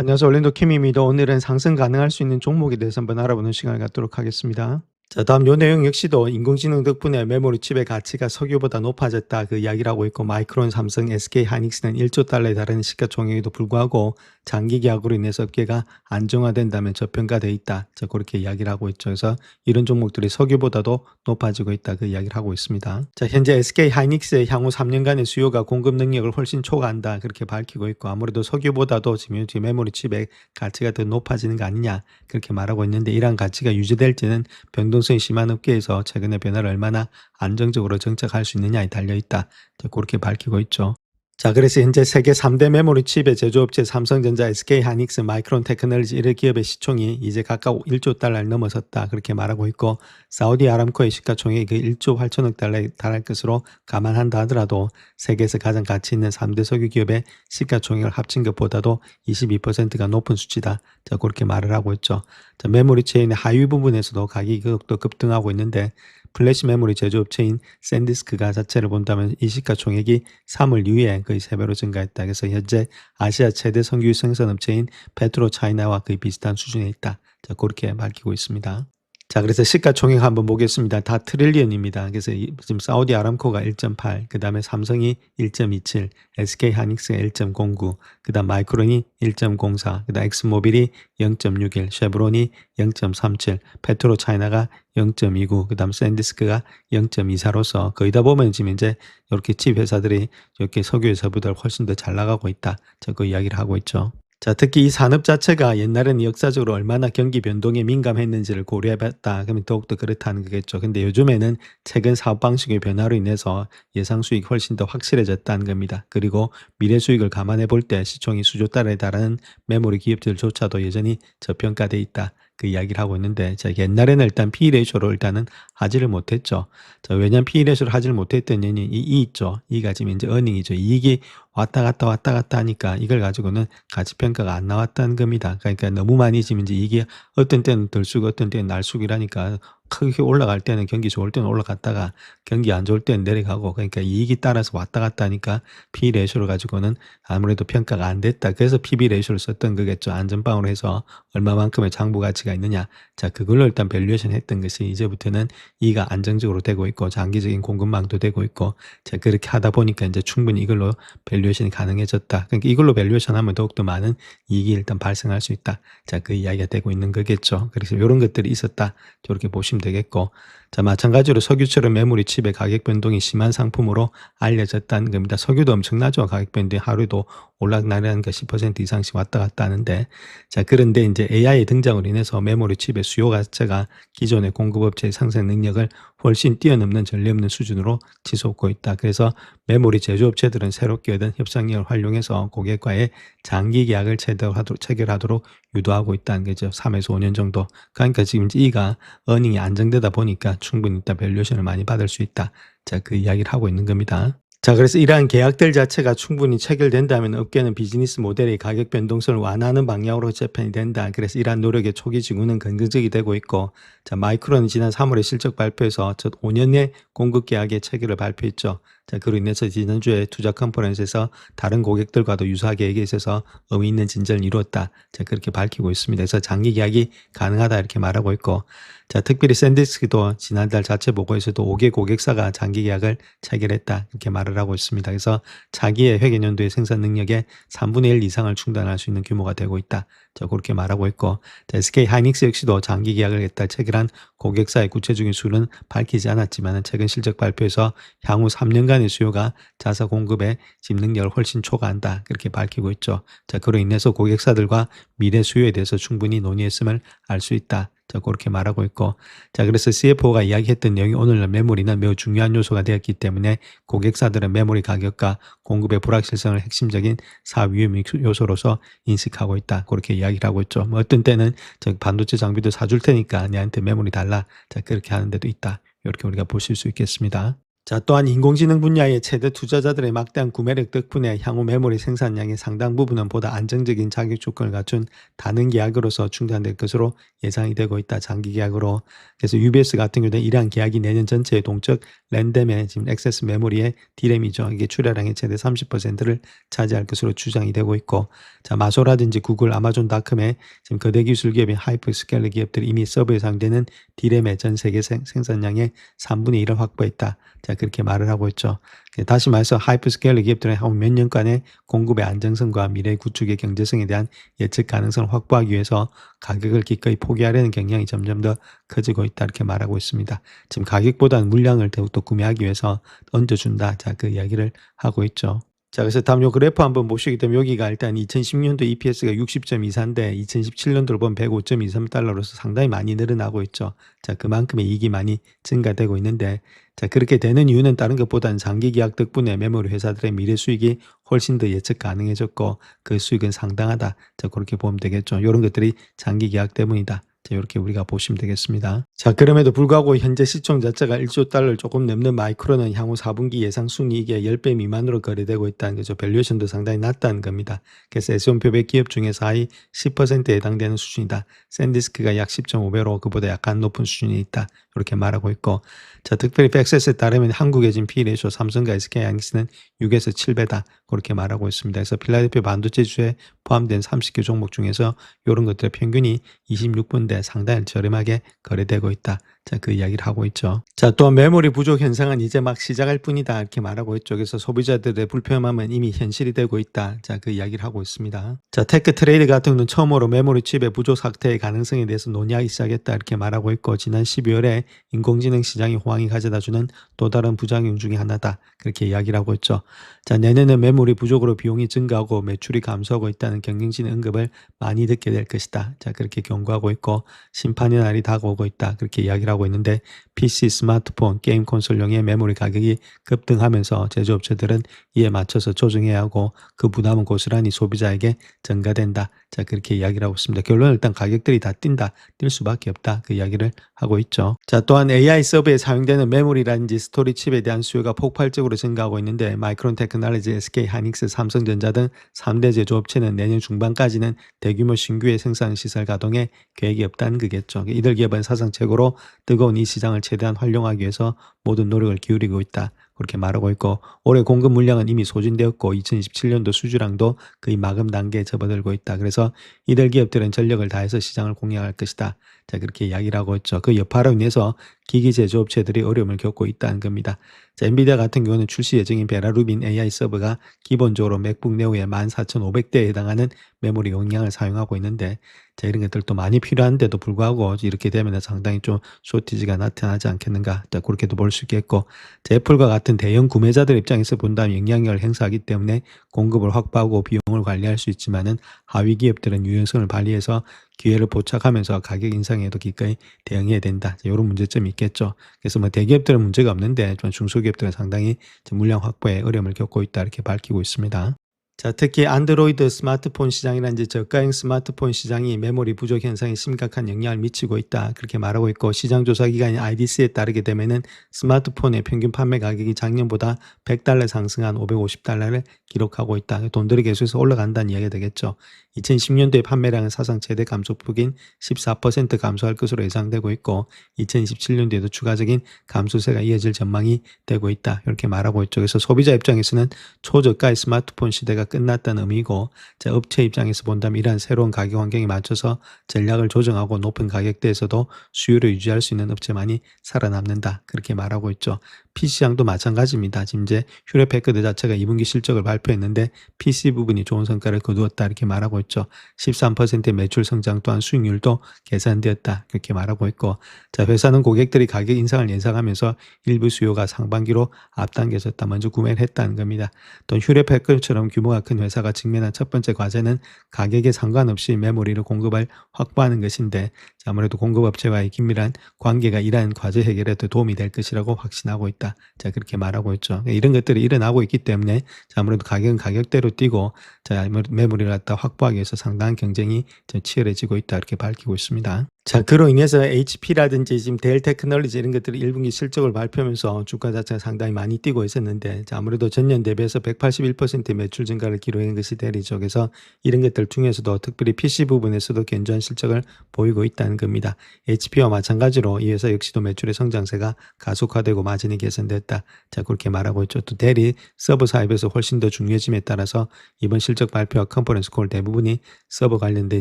안녕하세요. 올랜도 킴입니다. 오늘은 상승 가능할 수 있는 종목에 대해서 한번 알아보는 시간을 갖도록 하겠습니다. 자, 다음 요 내용 역시도 인공지능 덕분에 메모리 칩의 가치가 석유보다 높아졌다 그 이야기를 하고 있고, 마이크론, 삼성, SK 하이닉스는 1조 달러에 달하는 시가총액에도 불구하고 장기 계약으로 인해서 업계가 안정화된다면 저평가돼 있다. 자, 그렇게 이야기를 하고 있죠. 그래서 이런 종목들이 석유보다도 높아지고 있다 그 이야기를 하고 있습니다. 자, 현재 SK 하이닉스의 향후 3년간의 수요가 공급 능력을 훨씬 초과한다 그렇게 밝히고 있고, 아무래도 석유보다도 지금 메모리 칩의 가치가 더 높아지는 거 아니냐 그렇게 말하고 있는데, 이러한 가치가 유지될지는 변동성이 심한 업계에서 최근의 변화를 얼마나 안정적으로 정착할 수 있느냐에 달려있다. 그렇게 밝히고 있죠. 자, 그래서 현재 세계 3대 메모리 칩의 제조업체 삼성전자, SK 하이닉스, 마이크론 테크놀로지 이런 기업의 시총이 이제 각각 1조 달러를 넘어섰다 그렇게 말하고 있고, 사우디 아람코의 시가총액이 그 1조 8천억 달러에 달할 것으로 감안한다 하더라도 세계에서 가장 가치 있는 3대 석유 기업의 시가총액을 합친 것보다도 22%가 높은 수치다. 자, 그렇게 말을 하고 있죠. 자, 메모리 체인의 하위 부분에서도 가격이 또 급등하고 있는데, 플래시 메모리 제조업체인 샌디스크가 자체를 본다면 이 시가총액이 3월 이후에 거의 3배로 증가했다. 그래서 현재 아시아 최대 석유 생산업체인 페트로 차이나와 거의 비슷한 수준에 있다. 자, 그렇게 밝히고 있습니다. 자, 그래서 시가총액 한번 보겠습니다. 다 트릴리언입니다. 그래서 지금 사우디 아람코가 1.8, 그 다음에 삼성이 1.27, SK 하이닉스가 1.09, 그 다음 마이크론이 1.04, 그 다음 엑스모빌이 0.61, 쉐브론이 0.37, 페트로 차이나가 0.29, 그 다음 샌디스크가 0.24로서 거의 다 보면 지금 이제 이렇게 칩 회사들이 이렇게 석유 회사보다 훨씬 더 잘 나가고 있다. 그 이야기를 하고 있죠. 자, 특히 이 산업 자체가 옛날에는 역사적으로 얼마나 경기 변동에 민감했는지를 고려해봤다. 그러면 더욱더 그렇다는 거겠죠. 근데 요즘에는 최근 사업 방식의 변화로 인해서 예상 수익이 훨씬 더 확실해졌다는 겁니다. 그리고 미래 수익을 감안해 볼 때 시총이 수조 달러에 달하는 메모리 기업들조차도 여전히 저평가돼 있다. 그 이야기를 하고 있는데, 자, 옛날에는 일단 P/E 레이쇼로 일단은 하지를 못했죠. 자, 왜냐면 P/E 레이쇼를 하지를 못했던 연인이 이 있죠. 이가 지금 이제 어닝이죠. 이익이 왔다 갔다 하니까 이걸 가지고는 가치평가가 안 나왔다는 겁니다. 그러니까 너무 많이 지금 이제 이게 어떤 때는 들쑥 어떤 때는 날쑥이라니까, 크게 올라갈 때는 경기 좋을 때는 올라갔다가 경기 안 좋을 때는 내려가고, 그러니까 이익이 따라서 왔다 갔다 하니까 P 레이쇼를 가지고는 아무래도 평가가 안 됐다. 그래서 PB 레이쇼를 썼던 거겠죠. 안전빵으로 해서 얼마만큼의 장부 가치가 있느냐. 자, 그걸로 일단 밸류에이션 했던 것이 이제부터는 이가 안정적으로 되고 있고 장기적인 공급망도 되고 있고, 자, 그렇게 하다 보니까 이제 충분히 이걸로 밸류에이션이 가능해졌다. 그러니까 이걸로 밸류에이션 하면 더욱더 많은 이익이 일단 발생할 수 있다. 자, 그 이야기가 되고 있는 거겠죠. 그래서 이런 것들이 있었다. 저렇게 보시면 되겠고, 자, 마찬가지로 석유처럼 메모리 칩의 가격 변동이 심한 상품으로 알려졌다는 겁니다. 석유도 엄청나죠. 가격 변동이 하루에도 올락내리니까 10% 이상씩 왔다 갔다 하는데, 자, 그런데 이제 AI의 등장으로 인해서 메모리 칩의 수요 자체가 기존의 공급업체의 상생 능력을 훨씬 뛰어넘는 전례 없는 수준으로 치솟고 있다. 그래서 메모리 제조업체들은 새롭게 얻은 협상력을 활용해서 고객과의 장기 계약을 체결하도록 유도하고 있다는 거죠. 3에서 5년 정도. 그러니까 지금 이가 어닝이 안정되다 보니까 충분히 일단 밸류에이션을 많이 받을 수 있다. 자, 그 이야기를 하고 있는 겁니다. 자, 그래서 이러한 계약들 자체가 충분히 체결된다면 업계는 비즈니스 모델의 가격 변동성을 완화하는 방향으로 재편이 된다. 그래서 이러한 노력의 초기 징후는 긍정적이 되고 있고, 자, 마이크론은 지난 3월에 실적 발표에서 첫 5년 내 공급 계약의 체결을 발표했죠. 자, 그로 인해서 지난주에 투자 컨퍼런스에서 다른 고객들과도 유사 계획에 있어서 의미 있는 진전을 이루었다. 자, 그렇게 밝히고 있습니다. 그래서 장기 계약이 가능하다 이렇게 말하고 있고, 자, 특별히 샌디스크도 지난달 자체 보고에서도 5개 고객사가 장기 계약을 체결했다 이렇게 말을 하고 있습니다. 그래서 자기의 회계연도의 생산 능력의 3분의 1 이상을 충당할 수 있는 규모가 되고 있다. 자, 그렇게 말하고 있고, 자, SK 하이닉스 역시도 장기 계약을 했다 체결한 고객사의 구체적인 수는 밝히지 않았지만 최근 실적 발표에서 향후 3년간의 수요가 자사 공급의 지금 능력을 훨씬 초과한다 그렇게 밝히고 있죠. 자, 그로 인해서 고객사들과 미래 수요에 대해서 충분히 논의했음을 알 수 있다. 자, 그렇게 말하고 있고, 자, 그래서 CFO가 이야기했던 내용이 오늘날 메모리는 매우 중요한 요소가 되었기 때문에 고객사들은 메모리 가격과 공급의 불확실성을 핵심적인 사업 위험 요소로서 인식하고 있다. 그렇게 이야기를 하고 있죠. 뭐 어떤 때는 저 반도체 장비도 사줄 테니까 내한테 메모리 달라. 자, 그렇게 하는 데도 있다. 이렇게 우리가 보실 수 있겠습니다. 자, 또한 인공지능 분야의 최대 투자자들의 막대한 구매력 덕분에 향후 메모리 생산량의 상당 부분은 보다 안정적인 자격 조건을 갖춘 다른 계약으로서 충당될 것으로 예상이 되고 있다. 장기 계약으로. 그래서 UBS 같은 경우는 이러한 계약이 내년 전체의 동적 랜덤의 지금 액세스 메모리의 D램이죠. 이게 출하량의 최대 30%를 차지할 것으로 추정이 되고 있고, 자, 마소라든지 구글, 아마존닷컴의 지금 거대 기술 기업인 하이퍼스케일러 기업들이 이미 서버에 사용되는 D램의 전 세계 생산량의 3분의 1을 확보했다. 자, 그렇게 말을 하고 있죠. 다시 말해서 하이퍼스케일러 기업들은 향후 몇 년간의 공급의 안정성과 미래 구축의 경제성에 대한 예측 가능성을 확보하기 위해서 가격을 기꺼이 포기하려는 경향이 점점 더 커지고 있다. 이렇게 말하고 있습니다. 지금 가격보다는 물량을 더욱더 구매하기 위해서 얹어준다. 자, 그 이야기를 하고 있죠. 자, 그래서 다음 요 그래프 한번 보시게 되면 여기가 일단 2010년도 EPS가 60.24인데 2017년도를 보면 105.23달러로서 상당히 많이 늘어나고 있죠. 자, 그만큼의 이익이 많이 증가되고 있는데, 자, 그렇게 되는 이유는 다른 것보다는 장기 계약 덕분에 메모리 회사들의 미래 수익이 훨씬 더 예측 가능해졌고 그 수익은 상당하다. 자, 그렇게 보면 되겠죠. 이런 것들이 장기 계약 때문이다. 자, 이렇게 우리가 보시면 되겠습니다. 자, 그럼에도 불구하고 현재 시총 자체가 1조 달러를 조금 넘는 마이크론은 향후 4분기 예상 순이익의 10배 미만으로 거래되고 있다는 거죠. 밸류에이션도 상당히 낮다는 겁니다. 그래서 S&P 500 기업 중에서 하위 10%에 해당되는 수준이다. 샌디스크가 약 10.5배로 그보다 약간 높은 수준이 있다. 이렇게 말하고 있고, 자, 특별히 팩셋에 따르면 한국의 지금 P/Ratio 삼성과 SK하이닉스는 6에서 7배다. 그렇게 말하고 있습니다. 그래서 필라델피아 반도체주에 포함된 30개 종목 중에서 이런 것들의 평균이 26분대 상당히 저렴하게 거래되고 있다. 자, 그 이야기를 하고 있죠. 자, 또한 메모리 부족 현상은 이제 막 시작할 뿐이다. 이렇게 말하고 있죠. 그래서 소비자들의 불편함은 이미 현실이 되고 있다. 자, 그 이야기를 하고 있습니다. 자, 테크 트레이드 같은 경우는 처음으로 메모리 칩의 부족 사태의 가능성에 대해서 논의하기 시작했다. 이렇게 말하고 있고, 지난 12월에 인공지능 시장이 호황이 가져다주는 또 다른 부작용 중에 하나다. 그렇게 이야기를 하고 있죠. 자, 내년은 메모리 부족으로 비용이 증가하고 매출이 감소하고 있다는 경영진의 언급을 많이 듣게 될 것이다. 자, 그렇게 경고하고 있고, 심판의 날이 다가오고 있다. 그렇게 이야기를 하고 있는데, PC, 스마트폰, 게임 콘솔용의 메모리 가격이 급등하면서 제조업체들은 이에 맞춰서 조정해야 하고 그 부담은 고스란히 소비자에게 전가된다. 자, 그렇게 이야기를 하고 있습니다. 결론은 일단 가격들이 다 뛴다. 뛸 수밖에 없다. 그 이야기를 하고 있죠. 자, 또한 AI 서버에 사용되는 메모리라든지 스토리 칩에 대한 수요가 폭발적으로 증가하고 있는데, 마이크론 테크놀로지, SK 하이닉스, 삼성전자 등 3대 제조업체는 내년 중반까지는 대규모 신규의 생산 시설 가동에 계획이 없다는 거겠죠. 이들 기업은 사상 최고로 뜨거운 이 시장을 최대한 활용하기 위해서 모든 노력을 기울이고 있다. 그렇게 말하고 있고, 올해 공급 물량은 이미 소진되었고 2027년도 수주량도 거의 마감 단계에 접어들고 있다. 그래서 이들 기업들은 전력을 다해서 시장을 공략할 것이다. 자, 그렇게 이야기를 하고 있죠. 그 여파로 인해서 기기 제조업체들이 어려움을 겪고 있다는 겁니다. 자, 엔비디아 같은 경우는 출시 예정인 베라루빈 AI 서버가 기본적으로 맥북 네오의 14,500대에 해당하는 메모리 용량을 사용하고 있는데, 자, 이런 것들도 많이 필요한데도 불구하고 이렇게 되면 상당히 좀 쇼티지가 나타나지 않겠는가. 자, 그렇게도 볼 수 있겠고, 자, 애플과 같은 대형 구매자들 입장에서 본다면 영향력을 행사하기 때문에 공급을 확보하고 비용을 관리할 수 있지만은 하위 기업들은 유연성을 발휘해서 기회를 포착하면서 가격 인상에도 기꺼이 대응해야 된다. 자, 이런 문제점이 있겠죠. 그래서 뭐 대기업들은 문제가 없는데 좀 중소기업들은 상당히 물량 확보에 어려움을 겪고 있다. 이렇게 밝히고 있습니다. 자, 특히 안드로이드 스마트폰 시장이나 이제 저가형 스마트폰 시장이 메모리 부족 현상에 심각한 영향을 미치고 있다. 그렇게 말하고 있고, 시장 조사 기관인 IDC에 따르게 되면은 스마트폰의 평균 판매 가격이 작년보다 $100 상승한 $550를 기록하고 있다. 돈들이 계속해서 올라간다는 이야기가 되겠죠. 2010년도의 판매량은 사상 최대 감소폭인 14% 감소할 것으로 예상되고 있고, 2027년도에도 추가적인 감소세가 이어질 전망이 되고 있다. 이렇게 말하고 있죠. 그래서 소비자 입장에서는 초저가의 스마트폰 시대가 끝났다는 의미고, 자, 업체 입장에서 본다면 이러한 새로운 가격 환경에 맞춰서 전략을 조정하고 높은 가격대에서도 수요를 유지할 수 있는 업체만이 살아남는다. 그렇게 말하고 있죠. PC시장도 마찬가지입니다. 지금 이제 휴렛 패커드 자체가 2분기 실적을 발표했는데 PC 부분이 좋은 성과를 거두었다. 이렇게 말하고 있죠. 13%의 매출 성장 또한 수익률도 개선되었다. 그렇게 말하고 있고, 자, 회사는 고객들이 가격 인상을 예상하면서 일부 수요가 상반기로 앞당겨졌다. 먼저 구매를 했다는 겁니다. 또 휴렛 패커드처럼 규모가 큰 회사가 직면한 첫 번째 과제는 가격에 상관없이 메모리를 공급을 확보하는 것인데, 자, 아무래도 공급업체와의 긴밀한 관계가 이러한 과제 해결에도 도움이 될 것이라고 확신하고 있다. 자, 그렇게 말하고 있죠. 이런 것들이 일어나고 있기 때문에, 자, 아무래도 가격은 가격대로 뛰고, 자, 메모리를 갖다 확보하기 위해서 상당한 경쟁이 좀 치열해지고 있다. 이렇게 밝히고 있습니다. 자, 그로 인해서 HP라든지 지금 델 테크놀리지 이런 것들이 1분기 실적을 발표하면서 주가 자체가 상당히 많이 뛰고 있었는데, 자, 아무래도 전년 대비해서 181%의 매출 증가를 기록한 것이 대리죠. 그래서 이런 것들 중에서도 특별히 PC 부분에서도 견조한 실적을 보이고 있다는 겁니다. HP와 마찬가지로 이 회사 역시도 매출의 성장세가 가속화되고 마진이 개선됐다. 자, 그렇게 말하고 있죠. 또 델이 서버 사업에서 훨씬 더 중요해짐에 따라서 이번 실적 발표와 컨퍼런스 콜 대부분이 서버 관련돼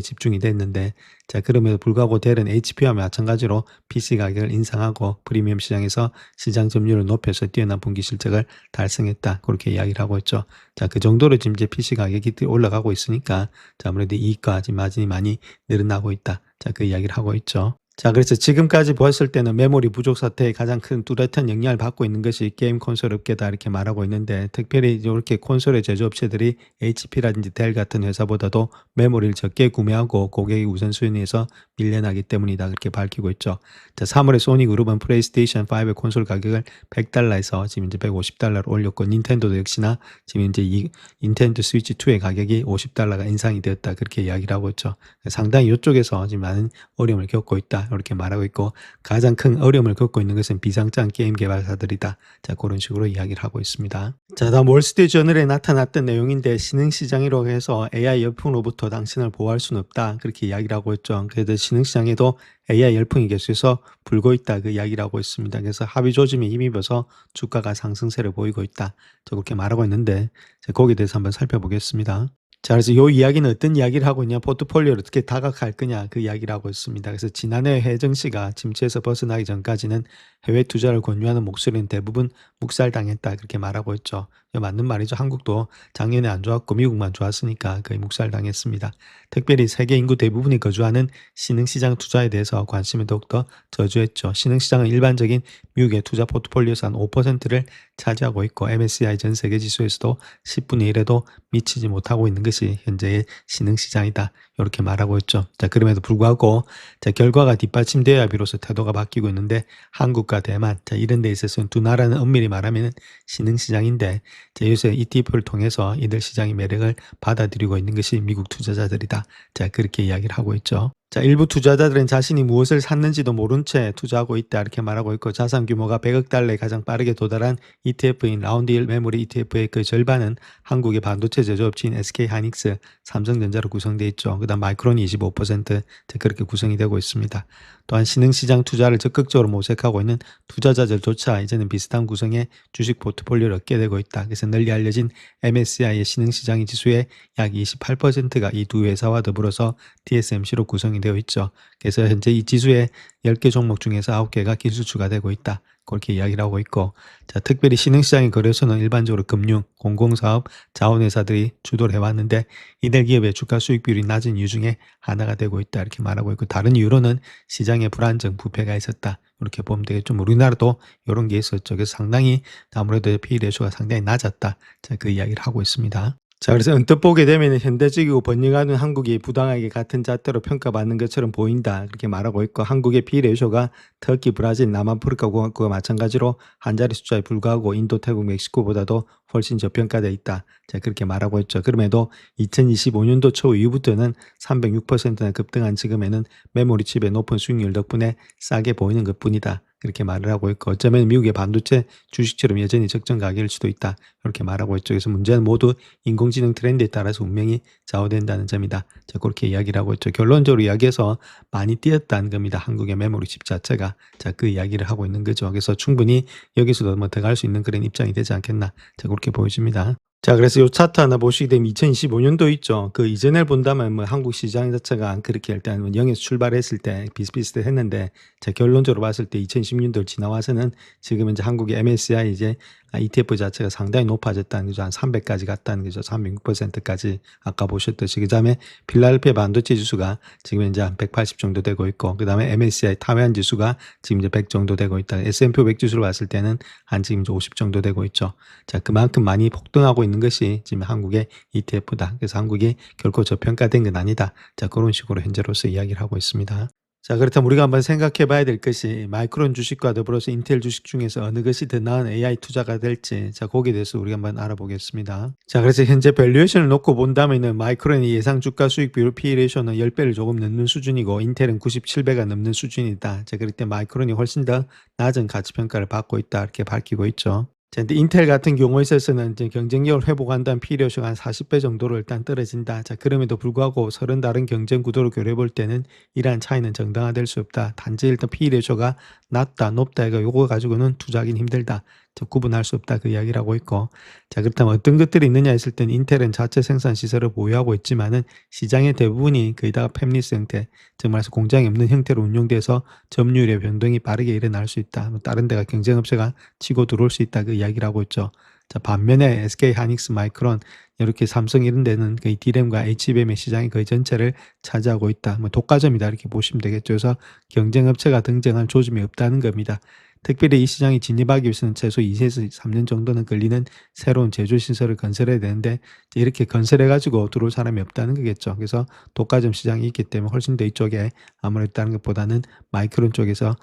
집중이 됐는데, 자, 그럼에도 불구하고 델은 HP와 마찬가지로 PC 가격을 인상하고 프리미엄 시장에서 시장 점유율을 높여서 뛰어난 분기 실적을 달성했다. 그렇게 이야기를 하고 있죠. 자, 그 정도로 지금 이제 PC 가격이 올라가고 있으니까, 자, 아무래도 이익과 지금 마진이 많이 늘어나고 있다. 자, 그 이야기를 하고 있죠. 자, 그래서 지금까지 보았을 때는 메모리 부족 사태에 가장 큰 뚜렷한 영향을 받고 있는 것이 게임 콘솔 업계다 이렇게 말하고 있는데, 특별히 이렇게 콘솔의 제조업체들이 HP라든지 델 같은 회사보다도 메모리를 적게 구매하고 고객의 우선순위에서 밀려나기 때문이다 그렇게 밝히고 있죠. 자, 3월에 소니그룹은 플레이스테이션 5의 콘솔 가격을 $100에서 지금 이제 $150로 올렸고, 닌텐도도 역시나 지금 이제 이 닌텐도 스위치 2의 가격이 $50가 인상이 되었다 그렇게 이야기를 하고 있죠. 상당히 이쪽에서 지금 많은 어려움을 겪고 있다 이렇게 말하고 있고, 가장 큰 어려움을 겪고 있는 것은 비상장 게임 개발사들이다. 자, 그런 식으로 이야기를 하고 있습니다. 자, 다음 월스트리트저널에 나타났던 내용인데, 신흥시장이라고 해서 AI 열풍으로부터 당신을 보호할 수는 없다 그렇게 이야기를 하고 있죠. 그래도 신흥시장에도 AI 열풍이 계속해서 불고 있다 그 이야기를 하고 있습니다. 그래서 합의 조짐에 힘입어서 주가가 상승세를 보이고 있다. 저 그렇게 말하고 있는데, 자, 거기에 대해서 한번 살펴보겠습니다. 자, 그래서 이 이야기는 어떤 이야기를 하고 있냐, 포트폴리오를 어떻게 다각할 거냐 그 이야기를 하고 있습니다. 그래서 지난해 해정 씨가 침체에서 벗어나기 전까지는 해외 투자를 권유하는 목소리는 대부분 묵살당했다 그렇게 말하고 있죠. 맞는 말이죠. 한국도 작년에 안 좋았고 미국만 좋았으니까 거의 묵살당했습니다. 특별히 세계 인구 대부분이 거주하는 신흥시장 투자에 대해서 관심을 더욱더 저조했죠. 신흥시장은 일반적인 미국의 투자 포트폴리오에서 한 5%를 차지하고 있고, MSCI 전 세계 지수에서도 10분의 1에도 미치지 못하고 있는 것이 현재의 신흥시장이다 이렇게 말하고 있죠. 자, 그럼에도 불구하고 자, 결과가 뒷받침되어야 비로소 태도가 바뀌고 있는데, 한국과 대만, 자, 이런 데 있어서는 두 나라는 엄밀히 말하면 신흥시장인데, 자, 요새 ETF를 통해서 이들 시장의 매력을 받아들이고 있는 것이 미국 투자자들이다. 자, 그렇게 이야기를 하고 있죠. 자, 일부 투자자들은 자신이 무엇을 샀는지도 모른 채 투자하고 있다 이렇게 말하고 있고, 자산 규모가 $100에 가장 빠르게 도달한 ETF인 라운드 1 메모리 ETF의 그 절반은 한국의 반도체 제조업체인 SK하이닉스, 삼성전자로 구성되어 있죠. 그다음 마이크론이 25%, 그렇게 구성이 되고 있습니다. 또한 신흥시장 투자를 적극적으로 모색하고 있는 투자자들조차 이제는 비슷한 구성의 주식 포트폴리오를 얻게 되고 있다. 그래서 널리 알려진 MSCI의 신흥시장의 지수의 약 28%가 이 두 회사와 더불어서 TSMC로 구성이 되어 있죠. 그래서 현재 이 지수의 10개 종목 중에서 9개가 기술주가 되고 있다. 그렇게 이야기를 하고 있고, 자, 특별히 신흥시장의 거래소는 일반적으로 금융, 공공사업, 자원회사들이 주도를 해왔는데, 이들 기업의 주가 수익 비율이 낮은 이유 중에 하나가 되고 있다 이렇게 말하고 있고, 다른 이유로는 시장의 불안정, 부패가 있었다 이렇게 보면 되겠죠. 우리나라도 이런 게 있었죠. 그래서 상당히 아무래도 P/E 레이쇼가 상당히 낮았다. 자, 그 이야기를 하고 있습니다. 자, 그래서 언뜻 보게 되면 현대적이고 번영하는 한국이 부당하게 같은 잣대로 평가받는 것처럼 보인다 그렇게 말하고 있고, 한국의 비례쇼가 터키, 브라질, 남아프리카 공화국과 마찬가지로 한 자리 숫자에 불과하고 인도, 태국, 멕시코보다도 훨씬 저평가되어 있다. 자, 그렇게 말하고 있죠. 그럼에도 2025년도 초 이후부터는 306%나 급등한 지금에는 메모리 칩의 높은 수익률 덕분에 싸게 보이는 것뿐이다. 그렇게 말을 하고 있고, 어쩌면 미국의 반도체 주식처럼 여전히 적정 가격일 수도 있다. 이렇게 말하고 있죠. 그래서 문제는 모두 인공지능 트렌드에 따라서 운명이 좌우된다는 점이다. 자, 그렇게 이야기를 하고 있죠. 결론적으로 이야기해서 많이 뛰었다는 겁니다. 한국의 메모리 칩 자체가. 자, 그 이야기를 하고 있는 거죠. 그래서 충분히 여기서도 뭐 더 갈 수 있는 그런 입장이 되지 않겠나. 자, 그렇게 보여집니다. 자, 그래서 요 차트 하나 보시게 되면 2025년도 있죠. 그 이전을 본다면 뭐 한국 시장 자체가 그렇게 일단 0에서 출발했을 때 비슷비슷했는데, 자, 결론적으로 봤을 때 2010년도를 지나와서는 지금 이제 한국의 MSCI 이제 ETF 자체가 상당히 높아졌다는 거죠. 한 300까지 갔다는 거죠. 306%까지 아까 보셨듯이. 그다음에 필라델피아 반도체 지수가 지금 이제 한 180 정도 되고 있고, 그다음에 MSCI 타회한 지수가 지금 이제 100 정도 되고 있다. S&P 500 지수를 봤을 때는 한 지금 이제 50 정도 되고 있죠. 자, 그만큼 많이 폭등하고 있는 것이 지금 한국의 ETF다. 그래서 한국이 결코 저평가된 건 아니다. 자, 그런 식으로 현재로서 이야기를 하고 있습니다. 자, 그렇다면 우리가 한번 생각해 봐야 될 것이 마이크론 주식과 더불어서 인텔 주식 중에서 어느 것이 더 나은 AI 투자가 될지, 자, 거기에 대해서 우리가 한번 알아보겠습니다. 자, 그래서 현재 밸류에이션을 놓고 본다면은 마이크론이 예상 주가 수익 비율 PE 레이쇼는 10배를 조금 넘는 수준이고 인텔은 97배가 넘는 수준이다. 자, 그럴 때 마이크론이 훨씬 더 낮은 가치 평가를 받고 있다. 이렇게 밝히고 있죠. 자, 근데 인텔 같은 경우에 있어서는 이제 경쟁력을 회복한다면 PE레이쇼가 한 40배 정도로 일단 떨어진다. 자, 그럼에도 불구하고 서른 다른 경쟁 구도를 고려해 볼 때는 이러한 차이는 정당화될 수 없다. 단지 일단 PE레이쇼가 낮다, 높다 이거 요거 가지고는 투자하기는 힘들다. 자, 구분할 수 없다 그 이야기를 하고 있고. 자, 그렇다면 어떤 것들이 있느냐 했을 때는 인텔은 자체 생산 시설을 보유하고 있지만은 시장의 대부분이 거의 다 팹리스 형태, 즉 말해서 공장이 없는 형태로 운용돼서 점유율의 변동이 빠르게 일어날 수 있다. 뭐 다른 데가 경쟁업체가 치고 들어올 수 있다 그 이야기를 하고 있죠. 자, 반면에 SK 하이닉스, 마이크론, 이렇게 삼성 이런 데는 거의 D램과 HBM의 시장이 거의 전체를 차지하고 있다. 뭐 독과점이다 이렇게 보시면 되겠죠. 그래서 경쟁업체가 등장할 조짐이 없다는 겁니다. 특별히 이 시장에 진입하기 위해서는 최소 2에서 3년 정도는 걸리는 새로운 제조 시설을 건설해야 되는데 이렇게 건설해가지고 들어올 사람이 없다는 거겠죠. 그래서 독과점 시장이 있기 때문에 훨씬 더 이쪽에 아무래도 다른 것보다는 마이크론 쪽에서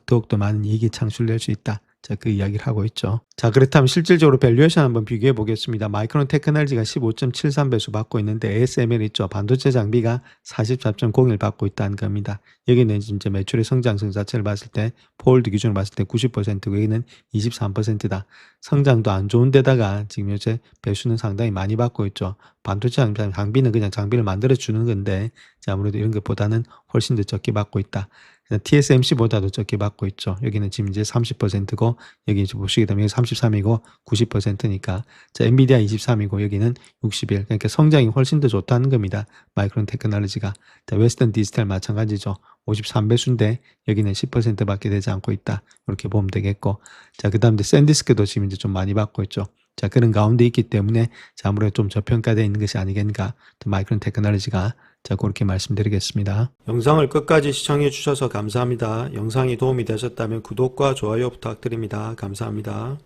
더욱더 많은 이익이 창출될 수 있다. 자, 그 이야기를 하고 있죠. 자, 그렇다면 실질적으로 밸류에이션 한번 비교해 보겠습니다. 마이크론 테크놀리지가 15.73배수 받고 있는데 ASML 있죠. 반도체 장비가 44.01 받고 있다는 겁니다. 여기는 이제 매출의 성장성 자체를 봤을 때 포홀드 기준으로 봤을 때 90%고 여기는 23%다. 성장도 안 좋은 데다가 지금 요새 배수는 상당히 많이 받고 있죠. 반도체 장비는 그냥 장비를 만들어 주는 건데 아무래도 이런 것보다는 훨씬 더 적게 받고 있다. TSMC보다도 적게 받고 있죠. 여기는 지금 이제 30%고 여기 이제 보시게 되면 여기 33이고 90%니까 자, 엔비디아 23이고 여기는 61. 그러니까 성장이 훨씬 더 좋다는 겁니다. 마이크론 테크놀리지가. 자, 웨스턴 디지털 마찬가지죠. 53배수인데 여기는 10%밖에 되지 않고 있다. 이렇게 보면 되겠고. 자, 그다음에 샌디스크도 지금 이제 좀 많이 받고 있죠. 자, 그런 가운데 있기 때문에 자, 아무래도 좀 저평가되어 있는 것이 아니겠는가. 마이크론 테크놀리지가 자, 그렇게 말씀드리겠습니다. 영상을 끝까지 시청해 주셔서 감사합니다. 영상이 도움이 되셨다면 구독과 좋아요 부탁드립니다. 감사합니다.